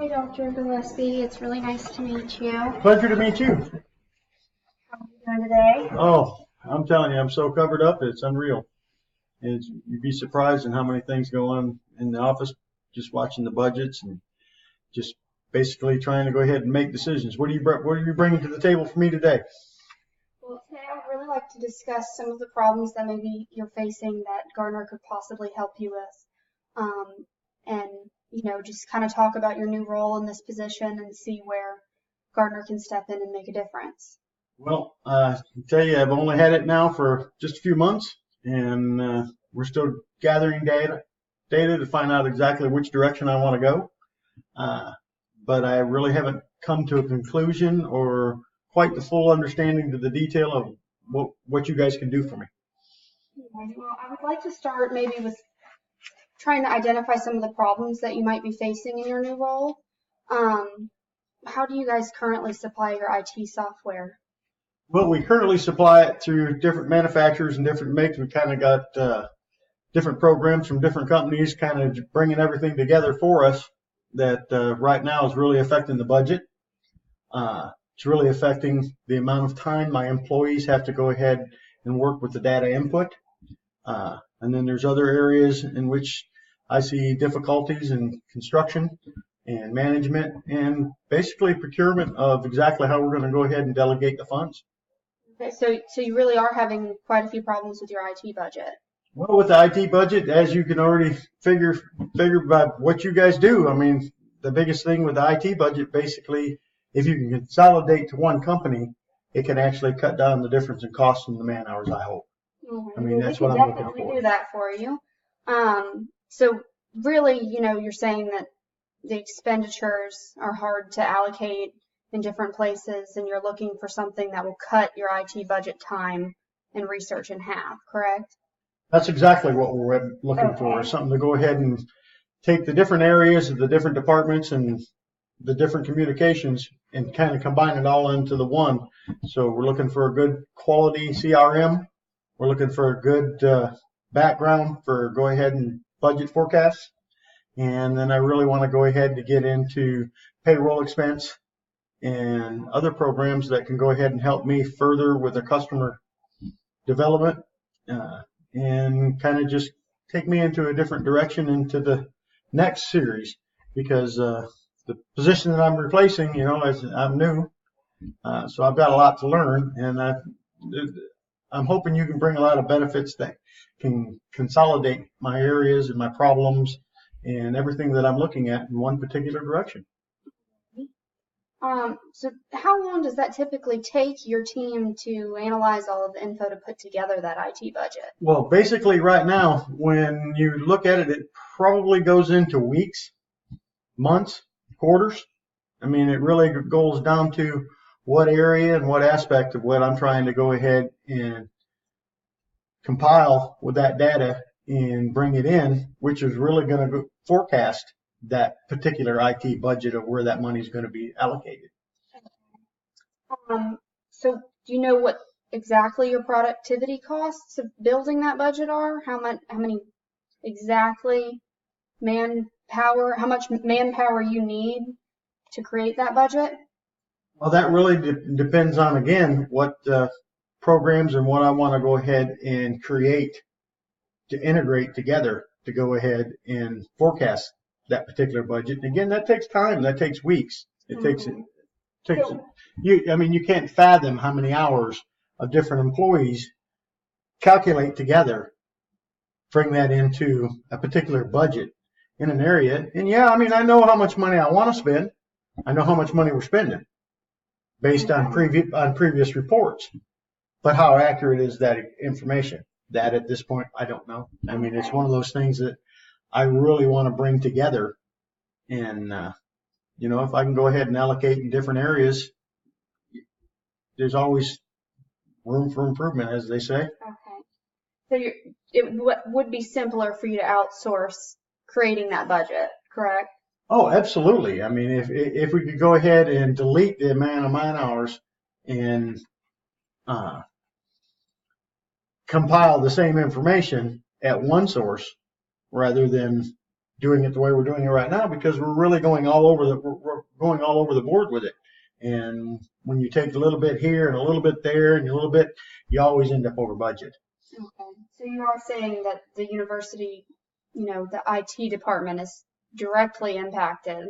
Hi, Dr. Gillespie. It's really nice to meet you. Pleasure to meet you. How are you doing today? Oh, I'm telling you, I'm so covered up, it's unreal. You'd be surprised in how many things go on in the office, just watching the budgets and just basically trying to go ahead and make decisions. What are you bringing to the table for me today? Well, today I would really like to discuss some of the problems that maybe you're facing that Gartner could possibly help you with. And, just kind of talk about your new role in this position and see where Gartner can step in and make a difference. Well, I tell you, I've only had it now for just a few months, and we're still gathering data to find out exactly which direction I want to go. But I really haven't come to a conclusion or quite the full understanding to the detail of what you guys can do for me. Well, I would like to start maybe with trying to identify some of the problems that you might be facing in your new role. How do you guys currently supply your IT software? Well, we currently supply it through different manufacturers and different makes. We kind of got different programs from different companies kind of bringing everything together for us that right now is really affecting the budget. It's really affecting the amount of time my employees have to go ahead and work with the data input. And then there's other areas in which I see difficulties in construction and management and basically procurement of exactly how we're going to go ahead and delegate the funds. Okay, so you really are having quite a few problems with your IT budget. Well, with the IT budget, as you can already figure by what you guys do, I mean, the biggest thing with the IT budget, basically, if you can consolidate to one company, it can actually cut down the difference in cost and the man hours, I hope. I mean, that's what I'm looking for. We can definitely do that for you. So really, you're saying that the expenditures are hard to allocate in different places, and you're looking for something that will cut your IT budget time and research in half, correct? That's exactly what we're looking for, something to go ahead and take the different areas of the different departments and the different communications and kind of combine it all into the one. So we're looking for a good quality CRM. We're looking for a good background for go ahead and budget forecasts. And then I really want to go ahead to get into payroll expense and other programs that can go ahead and help me further with the customer development and kind of just take me into a different direction into the next series, because the position that I'm replacing, I'm new, so I've got a lot to learn, and I'm hoping you can bring a lot of benefits that can consolidate my areas and my problems and everything that I'm looking at in one particular direction. So how long does that typically take your team to analyze all of the info to put together that IT budget? Well, basically right now, when you look at it, it probably goes into weeks, months, quarters. I mean, it really goes down to what area and what aspect of what I'm trying to go ahead and compile with that data and bring it in, which is really going to forecast that particular IT budget of where that money is going to be allocated. So do you know what exactly your productivity costs of building that budget are? How many exactly how much manpower you need to create that budget? Well, that really depends on, again, what programs and what I want to go ahead and create to integrate together to go ahead and forecast that particular budget. And again, that takes time. That takes weeks. It takes you can't fathom how many hours of different employees calculate together, bring that into a particular budget in an area. And I know how much money I want to spend. I know how much money we're spending based on previous reports. But how accurate is that information? That at this point, I don't know. I mean, it's one of those things that I really want to bring together. And, if I can go ahead and allocate in different areas, there's always room for improvement, as they say. Okay. So it would be simpler for you to outsource creating that budget, correct? Oh, absolutely. I mean, if we could go ahead and delete the amount of man hours and compile the same information at one source rather than doing it the way we're doing it right now, because we're really going all over going all over the board with it. And when you take a little bit here and a little bit there and a little bit, you always end up over budget. Okay. So you are saying that the university, the IT department is directly impacted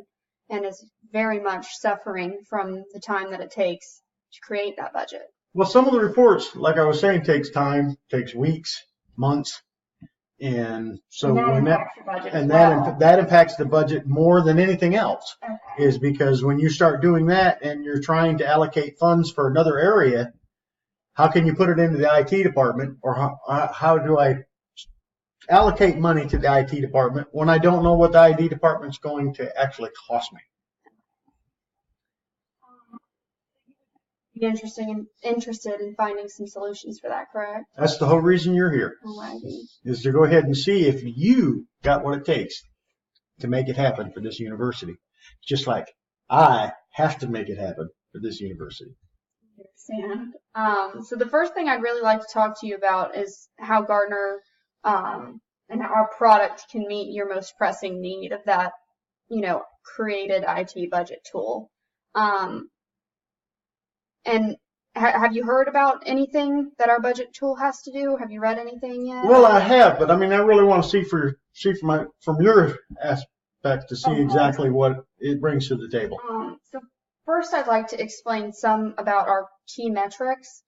and is very much suffering from the time that it takes to create that budget. Well, some of the reports, like I was saying, takes time, takes weeks, months. And so And that impacts your budget as well. that impacts the budget more than anything else. Okay. Is because when you start doing that and you're trying to allocate funds for another area, how can you put it into the IT department, or how do I allocate money to the IT department when I don't know what the IT department's going to actually cost me? Be interested in finding some solutions for that, correct? That's the whole reason you're here, Alrighty. is to go ahead and see if you got what it takes to make it happen for this university. Just like I have to make it happen for this university. Understand. So the first thing I'd really like to talk to you about is how Gartner and how our product can meet your most pressing need of that, created IT budget tool. And have you heard about anything that our budget tool has to do? Have you read anything yet? Well, I have, but I mean, I really want to see from your aspect to see exactly what it brings to the table. So first, I'd like to explain some about our key metrics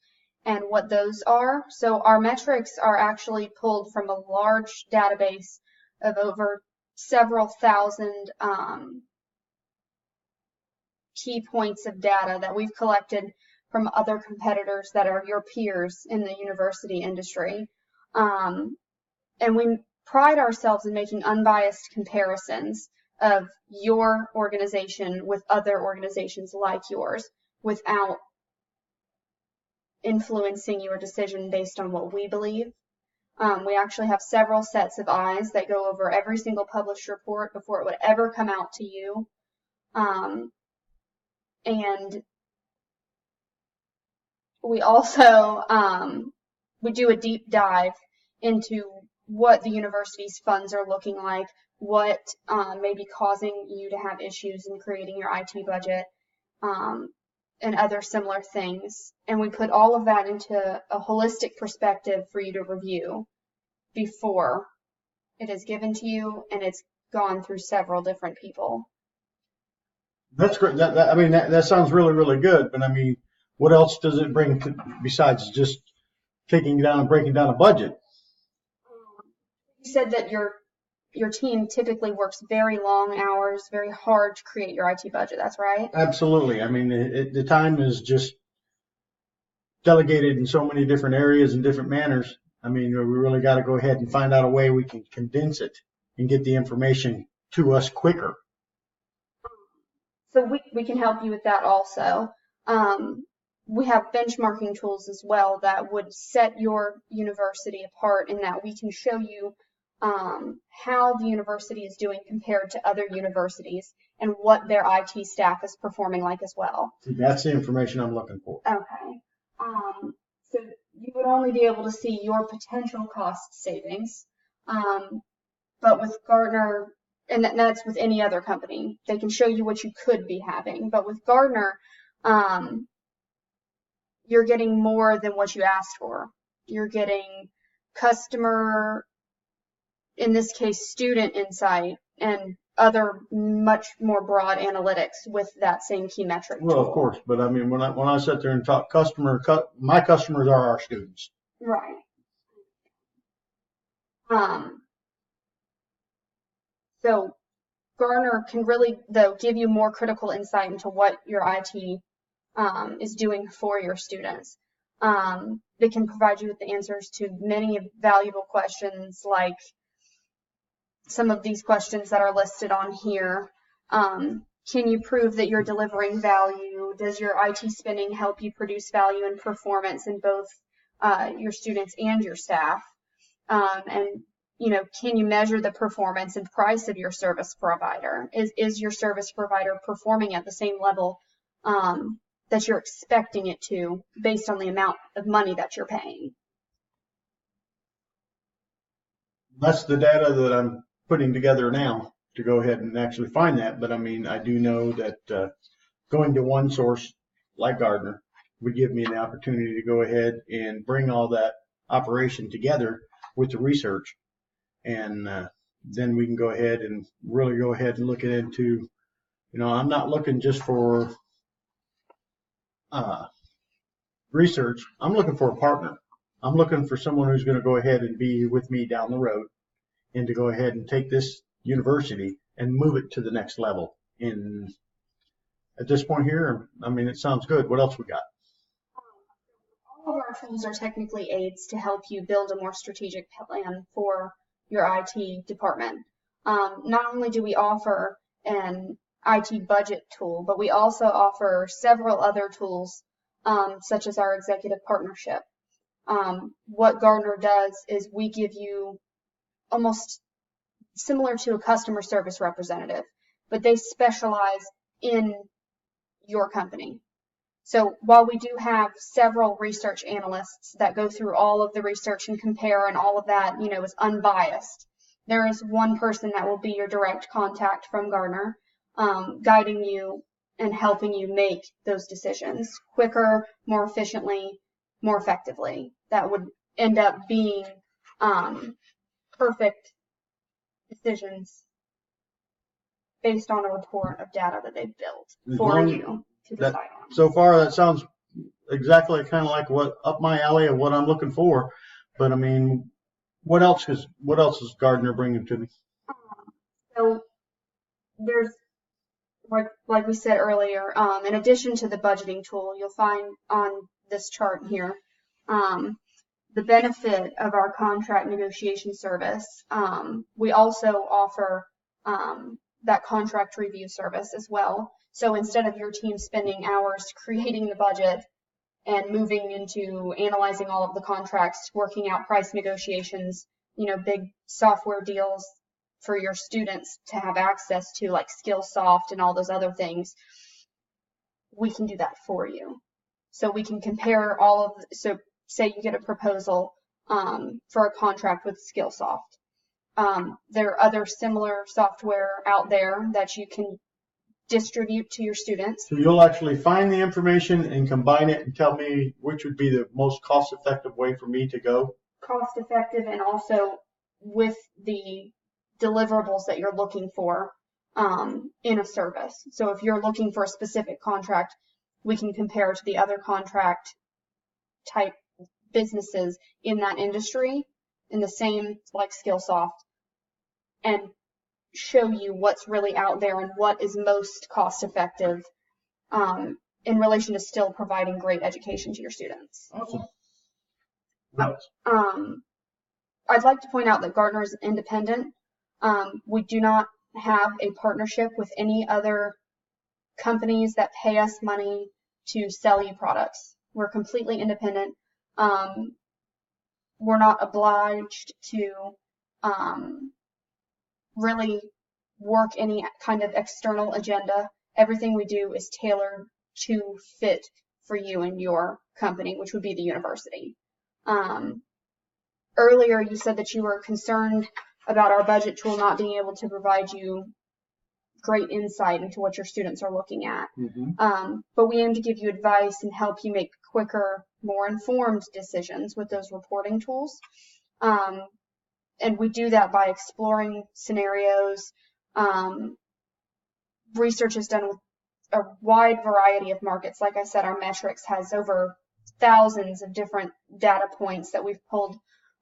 and what those are. So our metrics are actually pulled from a large database of over several thousand key points of data that we've collected from other competitors that are your peers in the university industry. And we pride ourselves in making unbiased comparisons of your organization with other organizations like yours without influencing your decision based on what we believe. We actually have several sets of eyes that go over every single published report before it would ever come out to you. And we also we do a deep dive into what the university's funds are looking like, what may be causing you to have issues in creating your IT budget, and other similar things. And we put all of that into a holistic perspective for you to review before it is given to you and it's gone through several different people. That's great. That sounds really, really good. But I mean, what else does it bring besides just taking down and breaking down a budget? You said that your team typically works very long hours, very hard to create your IT budget. That's right? Absolutely. I mean, the time is just delegated in so many different areas and different manners. I mean, we really got to go ahead and find out a way we can condense it and get the information to us quicker. So we can help you with that also. We have benchmarking tools as well that would set your university apart in that we can show you how the university is doing compared to other universities and what their IT staff is performing like as well. That's the information I'm looking for. Okay. So you would only be able to see your potential cost savings, but with Gartner, and that's with any other company, they can show you what you could be having. But with Gartner, you're getting more than what you asked for. You're getting customer, in this case, student insight and other much more broad analytics with that same key metric tool. Well, of course, but I mean, when I sit there and talk my customers are our students. Right. So Gartner can really, though, give you more critical insight into what your IT is doing for your students. They can provide you with the answers to many valuable questions, like some of these questions that are listed on here. Can you prove that you're delivering value? Does your IT spending help you produce value and performance in both your students and your staff? And can you measure the performance and price of your service provider? Is your service provider performing at the same level that you're expecting it to based on the amount of money that you're paying? That's the data that I'm putting together now to go ahead and actually find that. But I mean, I do know that going to one source like Gardner would give me the opportunity to go ahead and bring all that operation together with the research. And then we can go ahead and really go ahead and look into, I'm not looking just for research. I'm looking for a partner. I'm looking for someone who's going to go ahead and be with me down the road and to go ahead and take this university and move it to the next level. And at this point here, I mean, it sounds good. What else we got? All of our tools are technically aids to help you build a more strategic plan for your IT department. Not only do we offer an IT budget tool, but we also offer several other tools, such as our executive partnership. What Gardner does is we give you almost similar to a customer service representative, but they specialize in your company. So while we do have several research analysts that go through all of the research and compare and all of that, is unbiased, there is one person that will be your direct contact from Gardner, guiding you and helping you make those decisions quicker, more efficiently, more effectively. That would end up being perfect decisions based on a report of data that they've built for you to decide on. So far, that sounds exactly kind of like what up my alley of what I'm looking for. But I mean, what else is Gardner bringing to me? So there's, like we said earlier, in addition to the budgeting tool, you'll find on this chart here, the benefit of our contract negotiation service. We also offer that contract review service as well. So instead of your team spending hours creating the budget and moving into analyzing all of the contracts, working out price negotiations, big software deals for your students to have access to, like Skillsoft and all those other things, we can do that for you. So we can compare all of, so say you get a proposal for a contract with Skillsoft. There are other similar software out there that you can distribute to your students. So you'll actually find the information and combine it and tell me which would be the most cost-effective way for me to go? Cost-effective and also with the deliverables that you're looking for in a service. So if you're looking for a specific contract, we can compare to the other contract type businesses in that industry in the same, like Skillsoft, and show you what's really out there and what is most cost effective in relation to still providing great education to your students. Awesome. I'd like to point out that Gardner is independent. We do not have a partnership with any other companies that pay us money to sell you products. We're completely independent. We're not obliged to really work any kind of external agenda. Everything we do is tailored to fit for you and your company, which would be the university. Earlier, you said that you were concerned about our budget tool not being able to provide you great insight into what your students are looking at. But we aim to give you advice and help you make quicker, more informed decisions with those reporting tools. And we do that by exploring scenarios. Research is done with a wide variety of markets. Like I said, our metrics has over thousands of different data points that we've pulled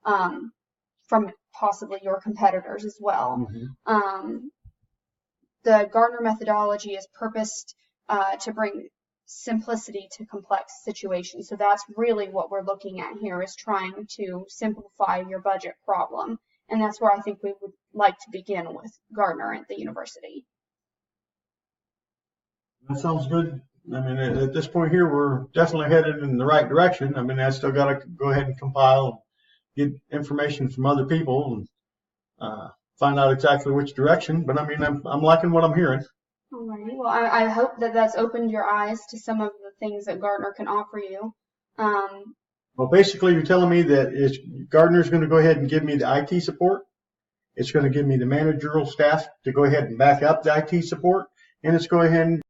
from possibly your competitors as well. The Gardner methodology is purposed to bring simplicity to complex situations. So that's really what we're looking at here, is trying to simplify your budget problem. And that's where I think we would like to begin with Gardner at the university. That sounds good. I mean, at this point here, we're definitely headed in the right direction. I mean, I still got to go ahead and compile, get information from other people, and find out exactly which direction. But I mean, I'm liking what I'm hearing. Alrighty. Well, I hope that that's opened your eyes to some of the things that Gardner can offer you. Well, basically, you're telling me that Gardner's going to go ahead and give me the IT support, It's going to give me the managerial staff to go ahead and back up the IT support, and it's go ahead and